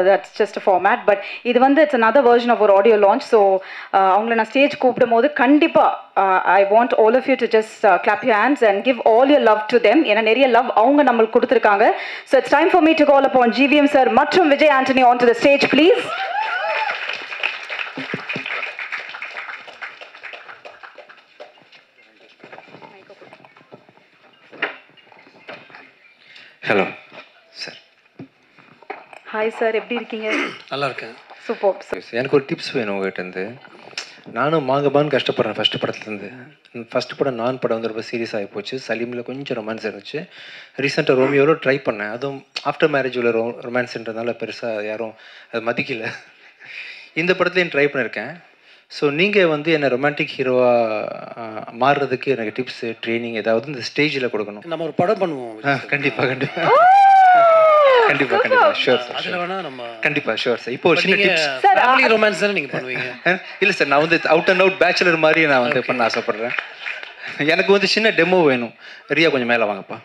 that's just a format. But இது வந்து it's another version of our audio launch. So அவங்கள நான் stage கூப்பிடும் போது கண்டிப்பா I want all of you to just clap your hands and give all your love to them. ஏன்னா நிறைய love அவங்க நம்மளுக்கு கொடுத்துருக்காங்க. So it's time for me to call upon GVM sir மற்றும் Vijay Antony onto the stage, please. Hello sir. Hi sir, எப்படி இருக்கீங்க? நல்லா இருக்கேன். சூப்பர். எனக்கு ஒரு டிப்ஸ் வேணும் உங்கள்கிட்டருந்து. நானும் மாங்கபான்னு கஷ்டப்படுறேன் ஃபஸ்ட்டு படத்துலேருந்து. ஃபஸ்ட்டு படம் நான் படம் வந்து ரொம்ப சீரியஸ் ஆகி போச்சு. சலீமில் கொஞ்சம் ரொமான்ஸ் இருந்துச்சு. ரீசெண்டாக ரோமியோவில் ட்ரை பண்ணேன். அதுவும் ஆஃப்டர் மேரேஜ் உள்ள ரொமான்ஸ்ன்றதுனால பெருசாக யாரும் அது மதிக்கல. இந்த படத்துலையும் ட்ரை பண்ணியிருக்கேன். ஸோ நீங்கள் வந்து என்னை ரொமான்டிக் ஹீரோவாக மாறுறதுக்கு எனக்கு டிப்ஸு ட்ரைனிங் ஏதாவது இந்த ஸ்டேஜில் கொடுக்கணும். நம்ம ஒரு படம் பண்ணுவோம். கண்டிப்பாக கண்டிப்பாக கண்டிப்பாக கண்டிப்பாக ஷூர் சார். அதில் வேணா நம்ம கண்டிப்பாக ஷூர் சார். இப்போ ஒரு சின்ன டிப்ஸ். ஃபேமிலி ரொமான்ஸ் தானே நீங்கள் பண்ணுவீங்க? இல்லை சார், நான் வந்து அவுட் அண்ட் அவுட் பேச்சுலர் மாதிரி நான் வந்து பண்ண ஆசைப்பட்றேன். எனக்கு வந்து சின்ன டெமோ வேணும். ரியா கொஞ்சம் மேலே வாங்கப்பா.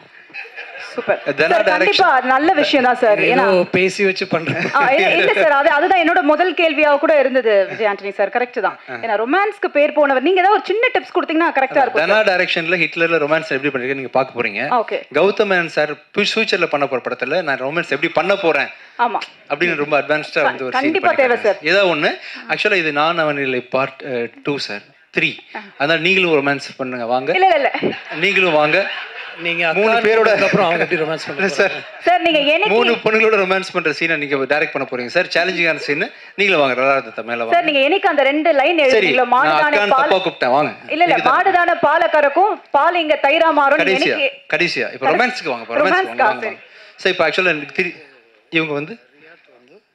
சூப்பர். கண்டிப்பா நல்ல விஷயம் தான் சார். ஏன்னா பேசி வச்சு பண்றேன். இல்ல சார், அதுதான் என்னோட முதல் கேள்வியா கூட இருந்தது விஜய் ஆண்டனி சார். கரெக்ட் தான். ஏன்னா ரொமான்ஸ்க்கு பேர் போனவர். நீங்க ஏதாவது ஒரு சின்ன டிப்ஸ் கொடுத்தீங்கன்னா கரெக்டா இருக்கும். தனா டைரக்ஷன்ல ஹிட்லர்ல ரொமான்ஸ் எப்படி பண்ணிருக்கீங்க நீங்க பார்க்க போறீங்க. ஓகே. கௌதம் மேனன் சார் ஃபியூச்சர்ல பண்ண போற படத்துல நான் ரொமான்ஸ் எப்படி பண்ண போறேன். ஆமா. அப்படின்னு ரொம்ப அட்வான்ஸ்டா வந்து ஒரு கண்டிப்பா தேவை சார். ஏதோ ஒண்ணு. ஆக்சுவலா இது நான் அவனில்லை பார்ட் 2 சார். 3. அதனால நீங்களும் ரொமான்ஸ் பண்ணுங்க வாங்க. இல்ல இல்ல. நீங்களும் வாங்க. நீங்க 3 பேரோட அப்புறம் அவங்க எப்படி ரொமான்ஸ் பண்றாங்க சார்? சார் நீங்க எனக்கு 3 பொண்ணுங்களோட ரொமான்ஸ் பண்ற சீனை நீங்க டைரக்ட் பண்ண போறீங்க சார். சேலஞ்சிங்கான சீன். நீங்களும் வாங்க. ரலாரத்த மேல வாங்க. சார் நீங்க எனக்கு அந்த 2 லைன் எழுதிங்களா? மாடுதானே பால் கூப்பிட்டேன் வாங்க. இல்ல இல்ல, மாடுதானே பால் கறக்கும், பால் இங்க தயிரா மாறும். எனக்கு கடைசியா இப்போ ரொமான்ஸ்க்கு வாங்க. ரொமான்ஸ்க்கு வாங்க. சார் இப்போ ஆக்சுவலா எனக்கு இவங்க வந்து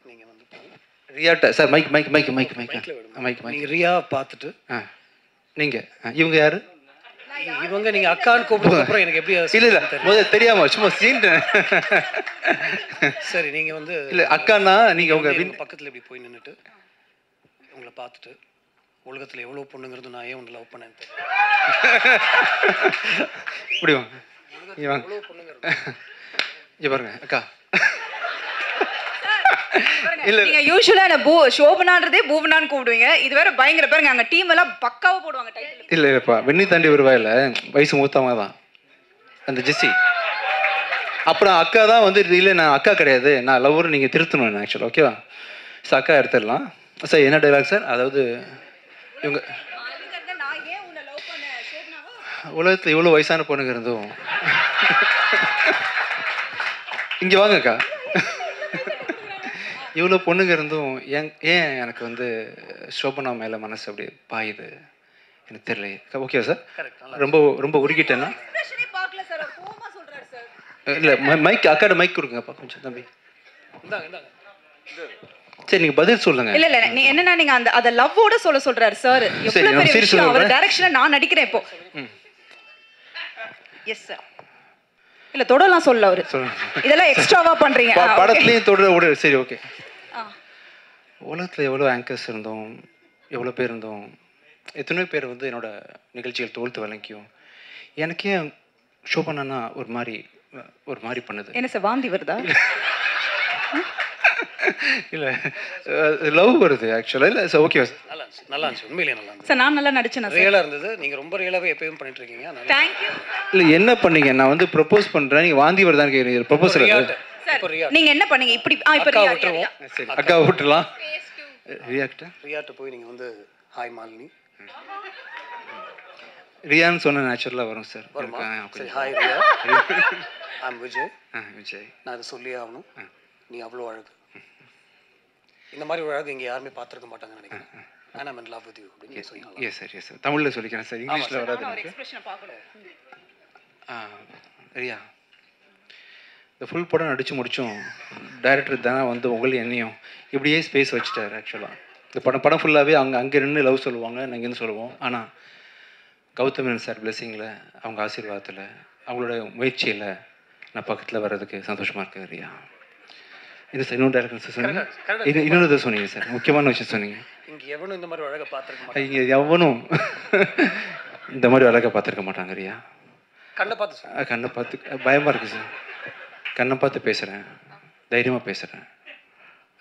நீங்க வந்து ரியாட்ட sir mike mike mike mike mike mike mike நீங்க ரியா பார்த்துட்டு நீங்க இவங்க யாரு? இவங்க நீங்க அக்கான்னு கூப்பிட்டதுக்கு அப்புறம் எனக்கு எப்படி? இல்ல இல்ல, முதல்ல தெரியாம சும்மா சீன். சரி, நீங்க வந்து இல்ல அக்கானா நீங்க உங்க பக்கத்துல இப்படி போய் நின்னுட்டு உங்களை பார்த்துட்டு உலகத்துல எவ்வளவு பொண்ணுங்கிறது நான் ஏன் உன்னை லவ் பண்ணேன்னு இப்படி வாங்க. எவ்வளவு பொண்ணுங்கிறது இங்க பாருங்க அக்கா. இல்ல நீங்க யூசுவலா என்ன ஷோபனான்றதே பூவனான்னு கூப்பிடுவீங்க. இது வேற பயங்கர பாருங்க, அங்க டீம் எல்லாம் பக்காவா போடுவாங்க டைட்டில். இல்ல இல்லப்பா, வெண்ணி தாண்டி வருவாயில வயசு மூத்தவங்க தான் அந்த ஜெஸ்ஸி. அப்புறம் அக்கா தான் வந்து இல்லை நான் அக்கா கிடையாது, நான் லவ்வர், நீங்கள் திருத்தணும் ஆக்சுவலாக. ஓகேவா சார்? அக்கா எடுத்துடலாம் சார். என்ன டைலாக் சார்? அதாவது இவங்க உலகத்தில் இவ்வளோ வயசான பொண்ணுங்க இருந்தும் இங்கே வாங்கக்கா, இவ்வளோ பொண்ணுங்க இருந்தும் ஏன் எனக்கு வந்து சோபனா மேலே மனசு அப்படி பாயுது எனக்கு தெரியலையே. ஓகே சார், ரொம்ப ரொம்ப உருகிட்டேன்னா இல்லை மைக் அக்காட மைக் கொடுங்கப்பா கொஞ்சம் தம்பி. சரி நீங்க பதில் சொல்லுங்க. இல்ல இல்ல, நீ என்னன்னா நீங்க அந்த அத லவ்வோட சொல்றாரு சார். எவ்வளவு பெரிய விஷயம். அவர் டைரக்ஷன்ல நான் நடிக்கிறேன் இப்போ. Yes sir. இல்ல தொடலாம் சொல்ல அவரு. இதெல்லாம் எக்ஸ்ட்ராவா பண்றீங்க. படத்துலயும் தொடர. சரி ஓகே. உலகத்துல எவ்வளவு ஆங்கர்ஸ் இருந்தோம், எவ்வளவு பேர் இருந்தோம், எத்தனை பேர் வந்து என்னோட நிகழ்ச்சிகள் தோல்த்து வழங்கியும் எனக்கே ஷோ பண்ணனா ஒரு மாதிரி பண்ணுது. என்ன சார் வாந்தி வருதா? இல்ல லவ் வருது ஆக்சுவலா. இல்ல சார் ஓகே நல்லா இருந்துச்சு, உண்மையிலேயே நல்லா இருந்துச்சு சார். நான் நல்லா நடிச்சேன், ரியலா இருந்தது. நீங்க ரொம்ப ரியலாவே எப்பவும் பண்ணிட்டு இருக்கீங்க. Thank you. இல்ல என்ன பண்ணீங்க? நான் வந்து ப்ரோபோஸ் பண்றேன், நீங்க வாந்தி வருதான்னு கேக்குறீங்க. ப்ரோபோசல் சார் நீங்க என்ன பண்ணீங்க? இப்படி இப்ப அக்கா விட்டுருவோம். சரி அக்கா விட்டுறலாம். ரியாட்ட போய் நீங்க வந்து ஹாய் மாலினி ரியான்னு சொன்ன நேச்சுரலா வரும் சார். சரி ஹாய் ரியா, ஐ அம் விஜய். விஜய் நான் அதை சொல்லி ஆகணும். நீ அவ்வளோ அழகு, இந்த மாதிரி ஒரு அழகு இங்கே யாருமே பார்த்துருக்க மாட்டாங்கன்னு நினைக்கிறேன். நான் I'm in love with you அப்படின்னு சொல்லி. Yes sir, yes sir. தமிழில் சொல்லிக்கிறேன் சார், இங்கிலீஷில் வராது எனக்கு. ரியா இந்த ஃபுல் படம் நடித்து முடித்தோம். டைரக்டர் தானே வந்து உங்களையும் என்னையும் இப்படியே ஸ்பேஸ் வச்சுட்டார். ஆக்சுவலாக இந்த படம் ஃபுல்லாகவே அங்கே நின்று லவ் சொல்லுவாங்க, நாங்கள் இங்கேருந்து சொல்லுவோம். ஆனால் கௌதமன் சார் பிளெஸிங்கில், அவங்க ஆசீர்வாதத்தில், அவங்களோட முயற்சியில் நான் பக்கத்தில் வர்றதுக்கு சந்தோஷமாக இருக்கேன் ரியா. இது சார் இன்னொரு டேரக்டர் சார் சொன்னீங்க, இன்னொரு சொன்னீங்க சார், முக்கியமான விஷயம் சொன்னீங்க. இங்கே எவனும் இந்த மாதிரி அழகை பார்த்துருக்க இங்கே எவனும் இந்த மாதிரி அழகை பார்த்துருக்க மாட்டாங்க ரியா. கண்ணை பார்த்து பயமாக இருக்குது சார். கண்ணை பார்த்து பேசுகிறேன், தைரியமாக பேசுகிறேன்.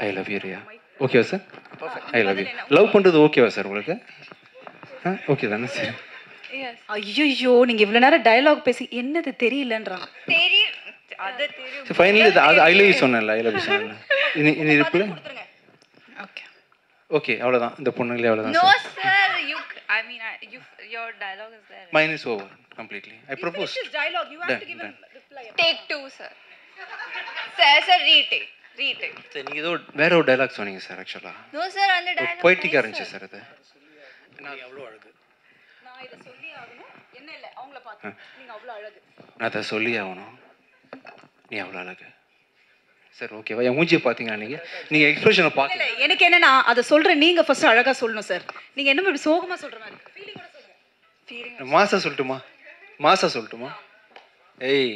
I love you Riya. ஓகேவா sir? I love you. Love பண்ணுறது ஓகேவா சார் உங்களுக்கு? ஓகே தானே சார்? ஐயோ நீங்க இவ்வளவு நேரம் டயலாக் பேசி என்னது தெரியலன்றாங்க. தெரியும் அது தெரியும். ஃபைனலி அது ஐ லவ் யூ சொன்னேன்ல, ஐ லவ் யூ சொன்னேன்ல. இனி ரிப்ளை ஓகே ஓகே அவ்வளோதான். இந்த பொண்ணுங்களே அவ்வளோதான் No sir. sir, I mean your dialogue is there. Mine is over completely. I propose. dialogue you have to give a reply. Take 2 sir. Sir retake. Sir நீங்கள் ஏதோ வேற ஒரு dialogue சொன்னீங்க sir ஆக்சுவலாக. No sir, அந்த dialogue பொய்ட்டிக்காக இருந்துச்சு sir அது. நீ அவ்வளோ அழகு. நான் இத சொல்லி ஆகணும். என்ன இல்ல அவங்கள பார்த்து நீங்க அவ்வளவு அழகு. நான் அதை சொல்லி ஆகணும். நீ அவ்வளோ அழகு சார். ஓகேவா? என் மூஞ்சியை பார்த்தீங்களா நீங்கள் எக்ஸ்பிரஷனை பார்க்கல. எனக்கு என்னன்னா அதை சொல்றேன், நீங்க ஃபர்ஸ்ட் அழகா சொல்லணும் சார். நீங்க என்ன இப்படி சோகமா சொல்ற மாதிரி ஃபீலிங்கோட சொல்லுங்க. ஃபீலிங் மாசா சொல்லட்டுமா? ஏய்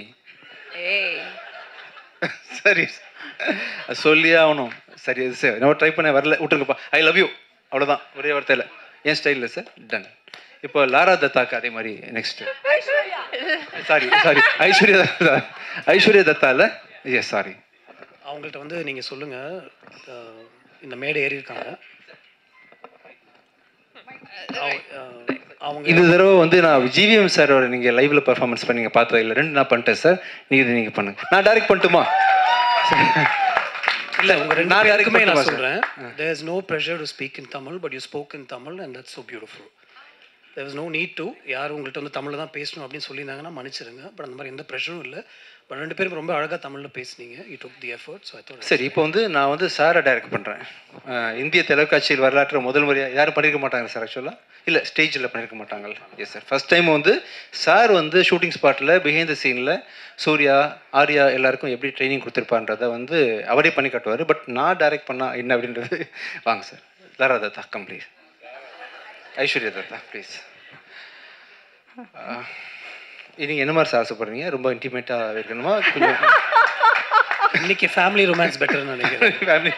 சரி சொல்லியே ஆகணும். சரி அது சார் நம்ம ட்ரை பண்ண வரல, விட்டுருங்கப்பா. ஐ லவ் யூ அவ்வளோதான், ஒரே வார்த்தையில். என் ஸ்டைலில் சார் டன். இப்போ லாரா தத்தாக்கு அதே மாதிரி நெக்ஸ்ட்டு. சாரி ஐஸ்வர்யா தத்தா இல்லை? Yes sorry. அவங்கள்ட்ட வந்து நீங்கள் சொல்லுங்கள், இந்த மேடை ஏறி இருக்காங்க. அவங்க இந்த தடவை வந்து நான் ஜிவிஎம் சாரோட நீங்கள் லைவ்ல பர்ஃபார்மன்ஸ் பண்ணி நீங்கள் பார்த்தது இல்லை. 2 நான் பண்ணிட்டேன் சார். நீங்கள் பண்ணுங்க. நான் டைரக்ட் பண்ணட்டுமா? இல்லை உங்கள் 2 பேருக்குமே நான் பண்ணட்டுமா சொல்கிறேன். there is no pressure to speak in Tamil, but you spoke in Tamil and that's so beautiful. there was no need to. யார் உங்கள்கிட்ட வந்து தமிழில் தான் பேசணும் அப்படின்னு சொல்லியிருந்தாங்கன்னா மன்னிச்சிருங்க. பட் அந்த மாதிரி எந்த ப்ரெஷரும் இல்லை. பட் 2 பேரும் ரொம்ப அழகாக தமிழில் பேசுனீங்க. you took the effort, so I thought. சரி, இப்போ வந்து நான் வந்து சாரை டைரக்ட் பண்ணுறேன். இந்திய தொலைக்காட்சியில் வரலாற்று முதல் முறையாக யாரும் பண்ணியிருக்க மாட்டாங்க சார் ஆக்சுவலாக. இல்லை ஸ்டேஜில் பண்ணியிருக்க மாட்டாங்க. Yes sir. ஃபஸ்ட் டைம் வந்து சார் வந்து ஷூட்டிங் ஸ்பாட்டில் பிஹைண்ட் த சீனில் சூர்யா ஆர்யா எல்லாருக்கும் எப்படி ட்ரைனிங் கொடுத்துருப்பான்றதை வந்து அவரே பண்ணி காட்டுவார். பட் நான் டைரக்ட் பண்ணால் என்ன அப்படின்றது வாங்க sir. Lara Dutta complete. Aishwarya Dutta please. நீங்கள் என்ன மாதிரி சார் ஆசைப்படுறீங்க? ரொம்ப இன்டிமேட்டாக இருக்கணுமா? கொஞ்சம் இன்னைக்கு ஃபேமிலி ரொமான்ஸ் பெட்டர்னு நினைக்கிறேன். ஃபேமிலி.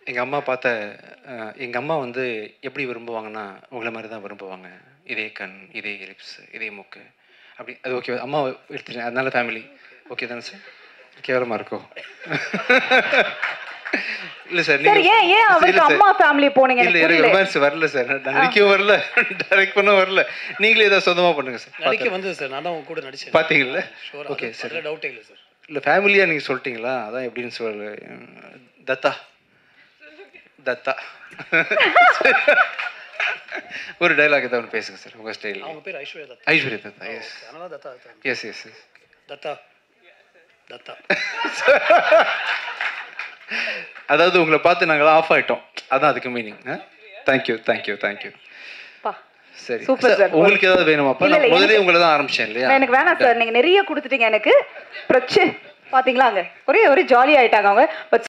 எங்கள் அம்மா வந்து எப்படி விரும்புவாங்கன்னா உங்களை மாதிரி தான் விரும்புவாங்க. இதே கண், இதே லிப்ஸ், இதே மூக்கு அப்படி. அது ஓகே, அம்மா எடுத்துட்டேன். அதனால ஃபேமிலி ஓகே தானே சார்? கேவலமாக இருக்கும். இல்லை சார். ஏன் அவருக்கு அம்மா ஃபேமிலி போனீங்க? இல்லை எனக்கு ரொமான்ஸ் வரல சார். நடிக்கவும் வரல, டைரக்ட் பண்ண வரல. நீங்களே ஏதாவது சொந்தமாக பண்ணுங்க சார். நடிக்க வந்து சார் நான் தான் உங்க கூட நடிச்சேன். பார்த்தீங்கல்ல? Okay sir. டவுட்டே இல்லை சார். இல்லை ஃபேமிலியாக நீங்கள் சொல்லிட்டீங்களா? அதான் எப்படின்னு சொல்லு. தத்தா ஒரு டைலாக் ஏதாவது ஒன்று பேசுங்க சார் உங்கள் ஸ்டைலில். அவங்க பேர் ஐஸ்வர்யா தத்தா. ஐஸ்வர்யா தத்தா. எஸ். அதனால Dutta. Yes yes yes. Dutta. அதாவது உங்களை பார்த்து நாங்கள் ஆஃப் ஆகிட்டோம், அதான் அதுக்கு மீனிங். தேங்க்யூ. சரி சூப்பர் சார். உங்களுக்கு ஏதாவது வேணுமாப்பா? நான் முதல்ல உங்களை தான் ஆரம்பிச்சேன் இல்லையா? எனக்கு வேணாம் சார், நீங்க நிறைய கொடுத்துட்டீங்க எனக்கு. பிரச்சனை பாத்தீங்களா? அங்க ஒரே ஜாலி ஆயிட்டாங்க அவங்க. பட்